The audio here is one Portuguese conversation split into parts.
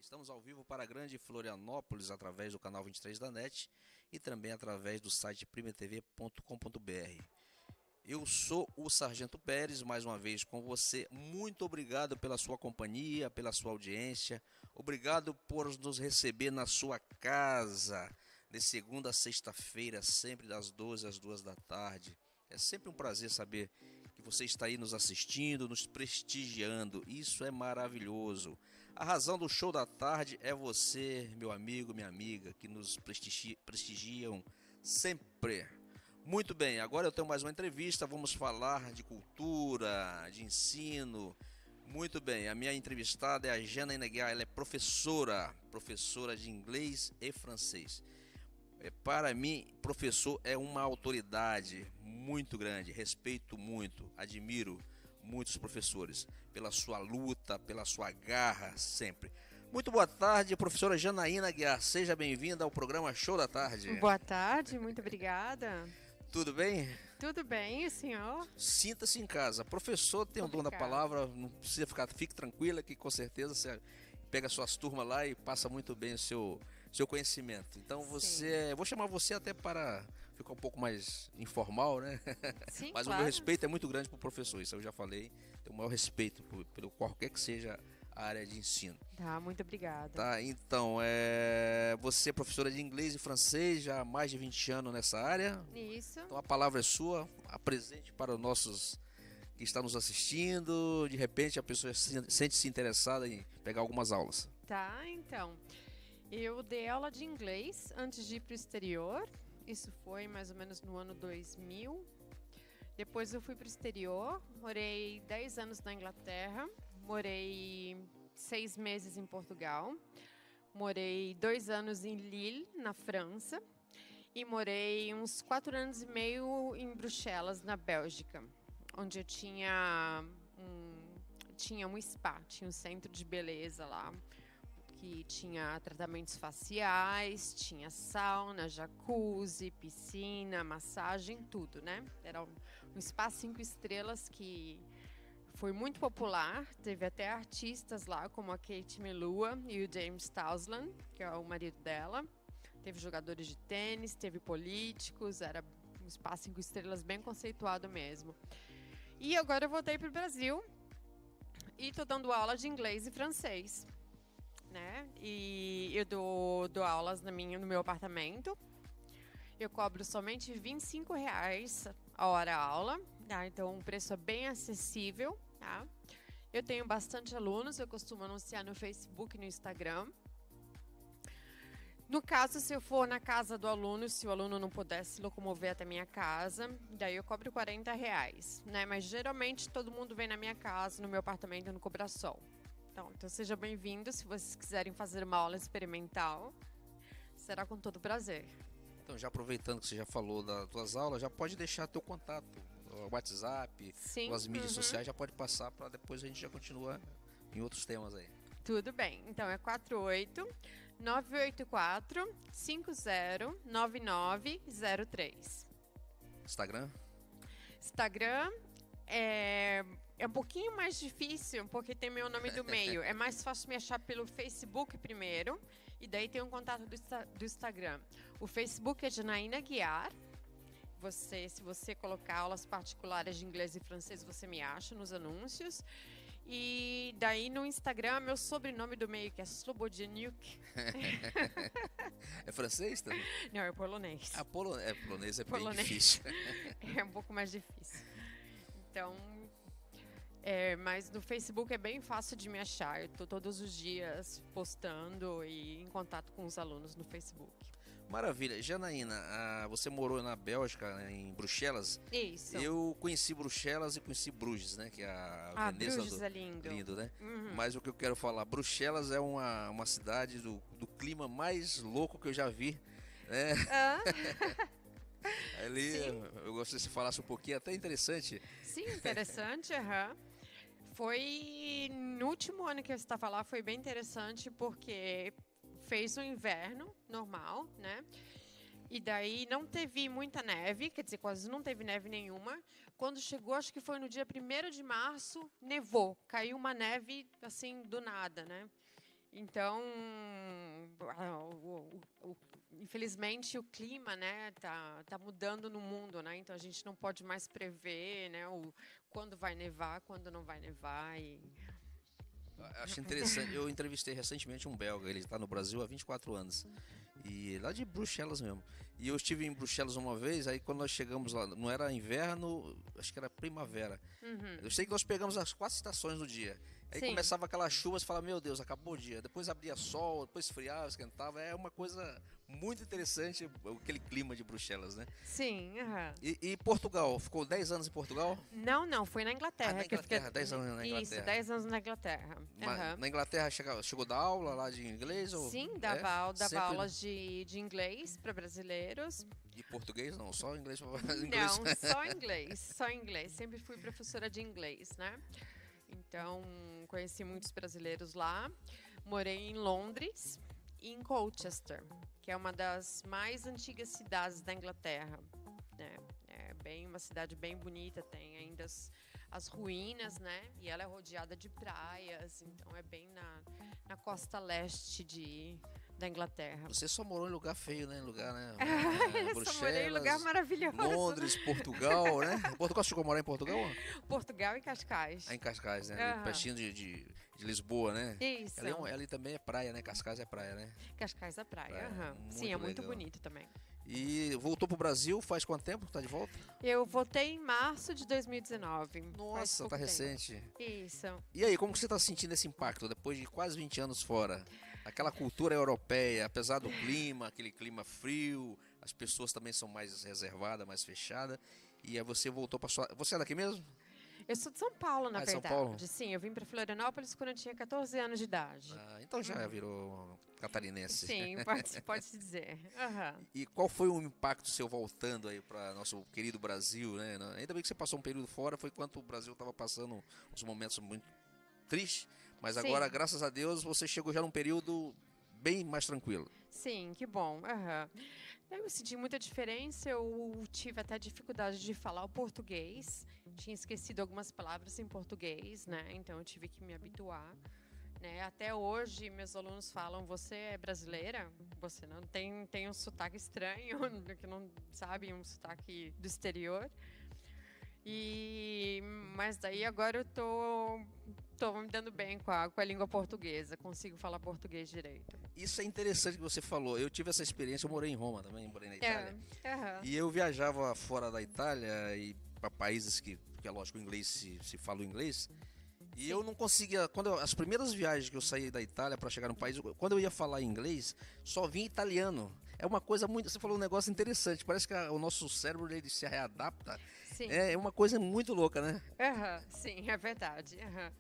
Estamos ao vivo para a Grande Florianópolis através do canal 23 da NET e também através do site primatv.com.br. Eu sou o Sargento Pérez, mais uma vez com você. Muito obrigado pela sua companhia, pela sua audiência. Obrigado por nos receber na sua casa, de segunda a sexta-feira, sempre das 12 às 2 da tarde. É sempre um prazer saber que você está aí nos assistindo, nos prestigiando. Isso é maravilhoso. A razão do show da tarde é você, meu amigo, minha amiga, que nos prestigiam sempre. Muito bem, agora eu tenho mais uma entrevista, vamos falar de cultura, de ensino. Muito bem, a minha entrevistada é a Janaína Guiar, ela é professora de inglês e francês. Para mim, professor é uma autoridade muito grande, respeito muito, admiro muitos professores pela sua luta, pela sua garra sempre. Muito boa tarde, professora Janaína Guiar, seja bem-vinda ao programa Show da Tarde. Boa tarde, muito obrigada. Tudo bem? Tudo bem, e o senhor? Sinta-se em casa. Professor tem o dom da palavra, não precisa ficar, fique tranquila que com certeza você pega suas turmas lá e passa muito bem o seu conhecimento. Então você, vou chamar você até para ficar um pouco mais informal, né? Sim, Mas claro. O meu respeito é muito grande para o professor, isso eu já falei. Tenho o maior respeito pelo qualquer que seja a área de ensino. Tá, muito obrigada. Tá, então, você é professora de inglês e francês já há mais de 20 anos nessa área. Isso. Então a palavra é sua, apresente para os nossos que estão nos assistindo. De repente a pessoa sente-se interessada em pegar algumas aulas. Tá, então. Eu dei aula de inglês antes de ir para o exterior. Isso foi mais ou menos no ano 2000. Depois eu fui para o exterior, morei 10 anos na Inglaterra, morei 6 meses em Portugal, morei 2 anos em Lille, na França, e morei uns 4 anos e meio em Bruxelas, na Bélgica, onde eu tinha um spa, tinha um centro de beleza lá, que tinha tratamentos faciais, tinha sauna, jacuzzi, piscina, massagem, tudo, né? Era um spa 5 estrelas que foi muito popular, teve até artistas lá, como a Kate Melua e o James Townsend, que é o marido dela. Teve jogadores de tênis, teve políticos, era um spa 5 estrelas bem conceituado mesmo. E agora eu voltei para o Brasil e estou dando aula de inglês e francês. Né? E eu dou aulas no meu apartamento. Eu cobro somente R$25 a hora aula, tá? Então o preço é bem acessível, tá? Eu tenho bastante alunos, eu costumo anunciar no Facebook e no Instagram. No caso, se eu for na casa do aluno, se o aluno não puder se locomover até minha casa, daí eu cobro R$40, né? Mas geralmente todo mundo vem na minha casa, no meu apartamento, no Cobrasol. Então seja bem-vindo. Se vocês quiserem fazer uma aula experimental, será com todo prazer. Então, já aproveitando que você já falou das tuas aulas, já pode deixar teu contato, o WhatsApp, as mídias sociais, já pode passar para depois a gente já continua em outros temas aí. Tudo bem. Então é 48-984-509903. Instagram é um pouquinho mais difícil, porque tem meu nome do meio. É mais fácil me achar pelo Facebook primeiro, e daí tem um contato do Instagram. O Facebook é Janaína Guiar. Se você colocar aulas particulares de inglês e francês, você me acha nos anúncios. E daí no Instagram, meu sobrenome do meio, que é Slobodeniuk. É francês também? Não, é polonês. Polonês é bem difícil. É um pouco mais difícil. Então, mas no Facebook é bem fácil de me achar. Eu estou todos os dias postando e em contato com os alunos no Facebook. Maravilha. Janaína, você morou na Bélgica, em Bruxelas? Isso. Eu conheci Bruxelas e conheci Bruges, né? Que é a Veneza Bruges é lindo. Lindo, né? Uhum. Mas o que eu quero falar, Bruxelas é uma cidade do clima mais louco que eu já vi, né? Ali, sim. Eu gostaria que você falasse um pouquinho, até interessante. Sim, interessante, aham. Foi no último ano que eu estava lá, foi bem interessante porque fez um inverno normal, né? E daí não teve muita neve, quer dizer, quase não teve neve nenhuma. Quando chegou, acho que foi no dia 1º de março, nevou. Caiu uma neve, assim, do nada, né? Então, infelizmente, o clima, né, tá mudando no mundo, né? Então a gente não pode mais prever, né, quando vai nevar, quando não vai nevar. Acho interessante. Eu entrevistei recentemente um belga, ele está no Brasil há 24 anos. E lá de Bruxelas mesmo. E eu estive em Bruxelas uma vez, aí quando nós chegamos lá, não era inverno, acho que era primavera. Eu sei que nós pegamos as 4 estações do dia. Aí Sim. começava aquelas chuvas, você falava, meu Deus, acabou o dia. Depois abria sol, depois esfriava, esquentava. É uma coisa muito interessante, aquele clima de Bruxelas, né? Sim, aham. E Portugal, ficou 10 anos em Portugal? Não, foi na Inglaterra. Na que eu fiquei... Inglaterra, 10 anos na Inglaterra. Isso, 10 anos na Inglaterra. Aham. Na Inglaterra chegou a dar aula lá de inglês? Sim, É? dava Sempre- aulas de inglês para brasileiros. E português não, só inglês. Não, só inglês, só inglês. Sempre fui professora de inglês, né? Então, conheci muitos brasileiros lá. Morei em Londres e em Colchester, que é uma das mais antigas cidades da Inglaterra, né? É uma cidade bem bonita, tem ainda as ruínas, né? E ela é rodeada de praias, então é bem na costa leste da Inglaterra. Você só morou em lugar feio, né? Lugar, Só morei em lugar maravilhoso. Londres, Portugal, né? Portugal, você chegou a morar em Portugal? Portugal e Cascais. Em Cascais, né? Ali pertinho de Lisboa, né? Isso. Ali também é praia, né? Cascais é praia, né? Cascais da praia. Praia, aham. muito Sim, é muito legal. bonito também. E voltou pro Brasil, faz quanto tempo que tá de volta? Eu voltei em março de 2019. faz Nossa, pouco tá tempo. recente. Isso. E aí, como que você tá sentindo esse impacto depois de quase 20 anos fora? Aquela cultura europeia, apesar do clima, aquele clima frio, as pessoas também são mais reservadas, mais fechadas. E aí você voltou para sua... Você é daqui mesmo? Eu sou de São Paulo, na Ah, de São verdade. Paulo? Sim, eu vim para Florianópolis quando eu tinha 14 anos de idade. Ah, então já virou catarinense. Sim, pode-se dizer. Aham. E qual foi o impacto seu voltando aí para nosso querido Brasil, né? Ainda bem que você passou um período fora, foi quando o Brasil estava passando uns momentos muito tristes, mas Sim. agora, graças a Deus, você chegou já num período bem mais tranquilo. Sim, que bom. Aham. Eu senti muita diferença, eu tive até dificuldade de falar o português. Tinha esquecido algumas palavras em português, né? Então eu tive que me habituar. Né? Até hoje, meus alunos falam, você é brasileira? Você não tem um sotaque estranho, que não sabe, um sotaque do exterior. Mas daí agora eu tô me dando bem com a língua portuguesa, consigo falar português direito. Isso é interessante que você falou. Eu tive essa experiência, eu morei em Roma também, morei na Itália. Aham. E eu viajava fora da Itália e para países que é lógico, o inglês se fala o inglês. E eu não conseguia, as primeiras viagens que eu saí da Itália para chegar no país, quando eu ia falar inglês, só vinha italiano. É uma coisa muito, você falou um negócio interessante, parece que o nosso cérebro ele se readapta. Sim. É uma coisa muito louca, né? Aham, sim, é verdade. Aham.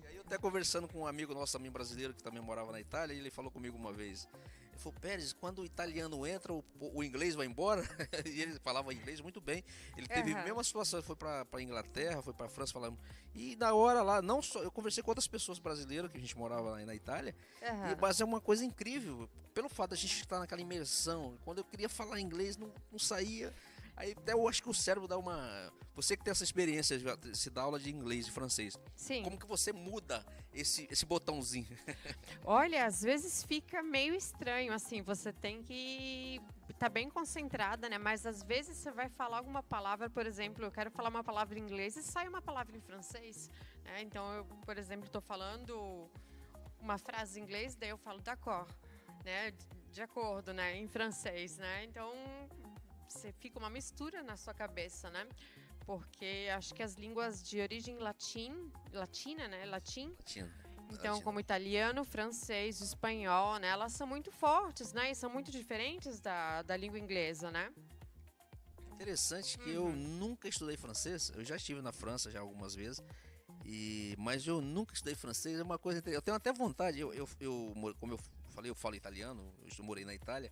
E aí eu até conversando com um amigo nosso também brasileiro que também morava na Itália, e ele falou comigo uma vez. Ele falou, Pérez, quando o italiano entra, o inglês vai embora? E ele falava inglês muito bem. Ele teve a mesma situação, ele foi para Inglaterra, foi para França, falando. E na hora lá, não só, eu conversei com outras pessoas brasileiras que a gente morava lá na Itália, mas é uma coisa incrível, pelo fato de a gente estar naquela imersão. Quando eu queria falar inglês, não saía. Aí até eu acho que o cérebro dá uma... Você que tem essa experiência, se dá aula de inglês e francês. Sim. Como que você muda esse botãozinho? Olha, às vezes fica meio estranho, assim, você tem que estar bem concentrada, né? Mas às vezes você vai falar alguma palavra, por exemplo, eu quero falar uma palavra em inglês e sai uma palavra em francês, né? Então, eu, por exemplo, estou falando uma frase em inglês, daí eu falo d'accord, né? De acordo, né? Em francês, né? Então, você fica uma mistura na sua cabeça, né? Porque acho que as línguas de origem latina, né? Latim. Então, como italiano, francês, espanhol, né? Elas são muito fortes, né? E são muito diferentes da língua inglesa, né? Interessante que eu nunca estudei francês. Eu já estive na França já algumas vezes. Mas eu nunca estudei francês. É uma coisa interessante. Eu tenho até vontade. Como eu falei, eu falo italiano. Eu morei na Itália.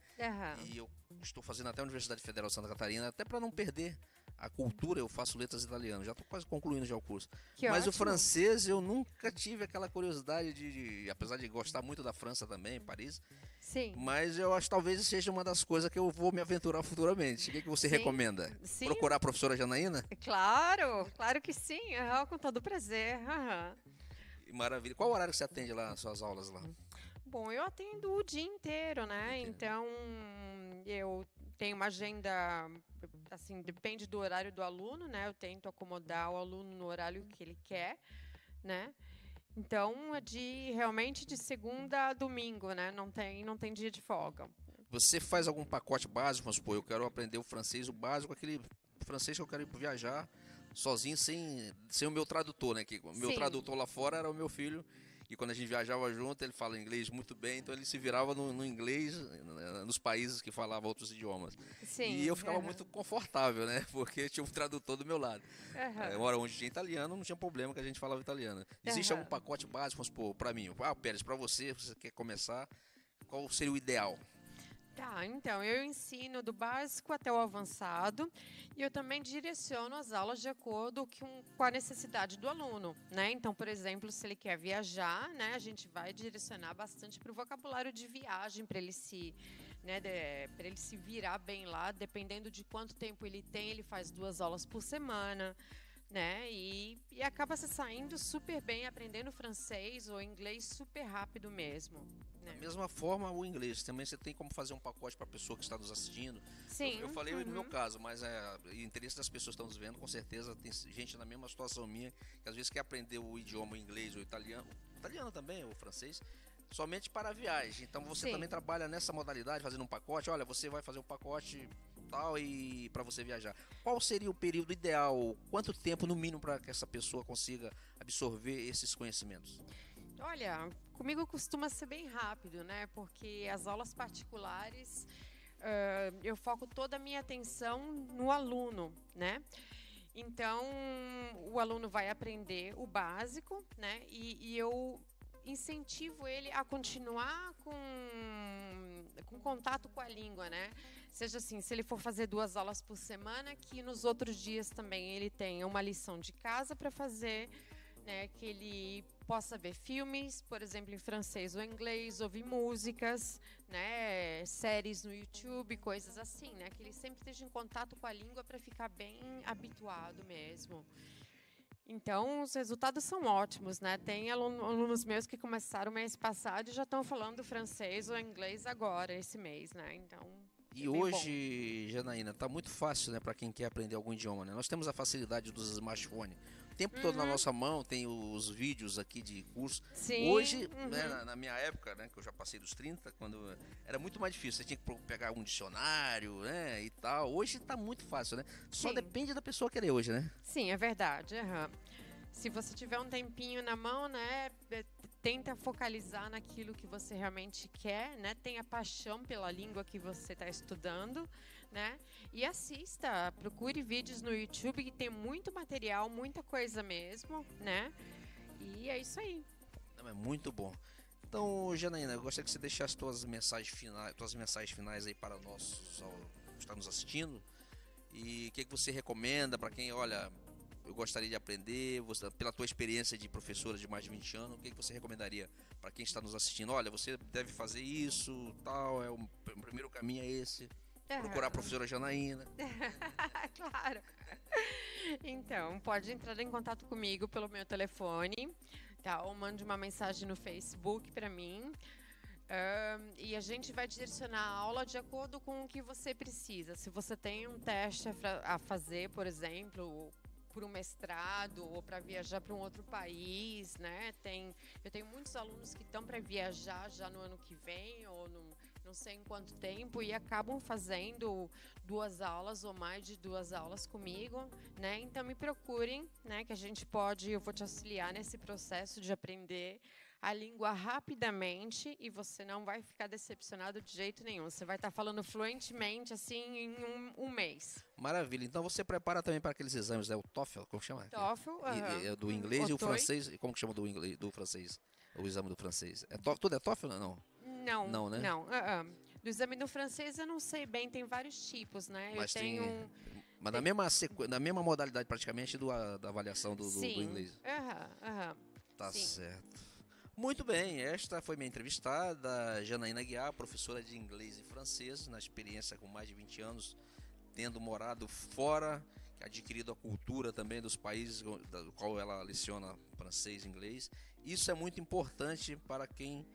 E eu estou fazendo até a Universidade Federal de Santa Catarina, até para não perder a cultura. Eu faço letras italianas. Já estou quase concluindo já o curso. Mas o francês eu nunca tive aquela curiosidade apesar de gostar muito da França também, Paris. Sim. Mas eu acho que talvez seja uma das coisas que eu vou me aventurar futuramente. O que você recomenda? Sim. Procurar a professora Janaína? Claro que sim. Com todo prazer. Maravilha. Qual horário que você atende lá nas suas aulas lá? Bom, eu atendo o dia inteiro, né? Entendo. Então, eu tenho uma agenda, assim, depende do horário do aluno, né? Eu tento acomodar o aluno no horário que ele quer, né? Então, é realmente de segunda a domingo, né? Não tem dia de folga. Você faz algum pacote básico, vamos supor, eu quero aprender o francês, o básico, aquele francês que eu quero ir viajar sozinho, sem o meu tradutor, né? Que o meu Sim, tradutor lá fora era o meu filho, e quando a gente viajava junto, ele fala inglês muito bem, então ele se virava no inglês, nos países que falavam outros idiomas. E eu sim. ficava muito confortável, né? Porque tinha um tradutor do meu lado. Aham, Ora, onde tinha italiano, não tinha problema que a gente falava italiano. Existe algum aham. pacote básico, vamos supor, para mim? Ah, Pérez, para você, você quer começar, qual seria o ideal? Tá, então, eu ensino do básico até o avançado e eu também direciono as aulas de acordo com a necessidade do aluno, né? Então, por exemplo, se ele quer viajar, né, a gente vai direcionar bastante para o vocabulário de viagem, para ele para ele se virar bem lá, dependendo de quanto tempo ele tem, ele faz 2 aulas por semana, né? E acaba se saindo super bem, aprendendo francês ou inglês super rápido mesmo, Da né? mesma forma, o inglês. Também você tem como fazer um pacote para a pessoa que está nos assistindo. Eu Sim, falei no meu uhum, caso, mas o interesse das pessoas que estão nos vendo, com certeza tem gente na mesma situação minha, que às vezes quer aprender o idioma inglês ou italiano também, ou francês, somente para a viagem. Então você também sim. trabalha nessa modalidade, fazendo um pacote. Olha, você vai fazer um pacote tal e para você viajar. Qual seria o período ideal? Quanto tempo no mínimo para que essa pessoa consiga absorver esses conhecimentos? Olha, comigo costuma ser bem rápido, né? Porque as aulas particulares, eu foco toda a minha atenção no aluno, né? Então, o aluno vai aprender o básico, né? E eu incentivo ele a continuar com contato com a língua, né? Seja assim, se ele for fazer 2 aulas por semana, que nos outros dias também ele tenha uma lição de casa para fazer, né, que ele possa ver filmes, por exemplo, em francês ou inglês, ouvir músicas, né, séries no YouTube, coisas assim, né, que ele sempre esteja em contato com a língua para ficar bem habituado mesmo. Então, os resultados são ótimos, né? Tem alunos meus que começaram mês passado e já estão falando francês ou inglês agora, esse mês, né? Então, é E bem bom. hoje, Janaína, tá muito fácil, né, para quem quer aprender algum idioma, né? Nós temos a facilidade dos smartphones. O tempo todo na Uhum. nossa mão tem os vídeos aqui de curso. Sim, Hoje, né, uhum. na minha época, né, que eu já passei dos 30, quando era muito mais difícil, você tinha que pegar um dicionário, né, e tal. Hoje tá muito fácil, né? Só Sim, depende da pessoa querer hoje, né? sim, é verdade. Aham. Se você tiver um tempinho na mão, né, tenta focalizar naquilo que você realmente quer, né, tenha paixão pela língua que você está estudando, né, e assista, procure vídeos no YouTube que tem muito material, muita coisa mesmo, né, e é isso aí. Não, é muito bom. Então, Janaína, eu gostaria que você deixasse tuas mensagens finais aí para nós que estão nos assistindo. E o que você recomenda para quem, olha, eu gostaria de aprender, pela tua experiência de professora de mais de 20 anos, o que você recomendaria para quem está nos assistindo? Olha, você deve fazer isso, tal, o primeiro caminho é esse, procurar a Aham. professora Janaína. Claro. Então, pode entrar em contato comigo pelo meu telefone, tá? Ou mande uma mensagem no Facebook para mim. E a gente vai direcionar a aula de acordo com o que você precisa. Se você tem um teste a fazer, por exemplo, por um mestrado ou para viajar para um outro país, né? Eu tenho muitos alunos que estão para viajar já no ano que vem ou não sei em quanto tempo e acabam fazendo 2 aulas ou mais de 2 aulas comigo, né? Então me procurem, né? Que eu vou te auxiliar nesse processo de aprender a língua rapidamente e você não vai ficar decepcionado de jeito nenhum. Você vai estar falando fluentemente assim em um mês. Maravilha. Então você prepara também para aqueles exames, né? O TOEFL, como chama? TOEFL, É do o inglês e o TOEIC. francês, e como que chama do inglês, do francês? O exame do francês. Tudo é TOEFL, não? Não, Não, né? não. Do exame do francês eu não sei bem, tem vários tipos, né? Eu Mas tenho. mas Tem, na mesma modalidade praticamente da avaliação do sim, inglês. Tá sim. certo. Muito bem, esta foi minha entrevistada, Janaína Guiar, professora de inglês e francês, na experiência com mais de 20 anos, tendo morado fora, adquirido a cultura também dos países do qual ela leciona francês e inglês. Isso é muito importante para quem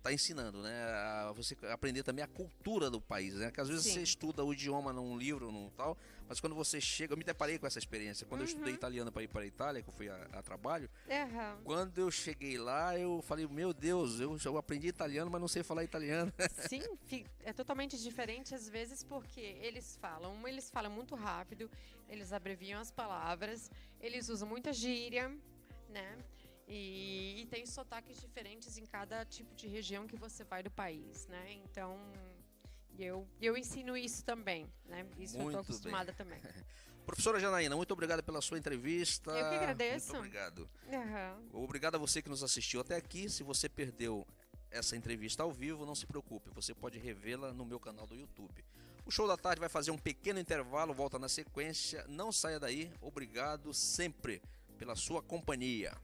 tá ensinando, né? A você aprender também a cultura do país, né? Que às vezes Sim. você estuda o idioma num livro, num tal, mas quando você chega, eu me deparei com essa experiência. Quando eu estudei italiano para ir para a Itália, que eu fui a trabalho, Aham. quando eu cheguei lá, eu falei, meu Deus, eu aprendi italiano, mas não sei falar italiano. Sim, é totalmente diferente às vezes porque eles falam muito rápido, eles abreviam as palavras, eles usam muita gíria, né? E tem sotaques diferentes em cada tipo de região que você vai do país, né? Então, eu ensino isso também, né? Isso eu Muito estou acostumada também. Professora Janaína, muito obrigado pela sua entrevista. Eu que agradeço. Muito obrigado. Aham. Obrigado a você que nos assistiu até aqui. Se você perdeu essa entrevista ao vivo, não se preocupe, você pode revê-la no meu canal do YouTube. O Show da Tarde vai fazer um pequeno intervalo, volta na sequência. Não saia daí. Obrigado sempre pela sua companhia.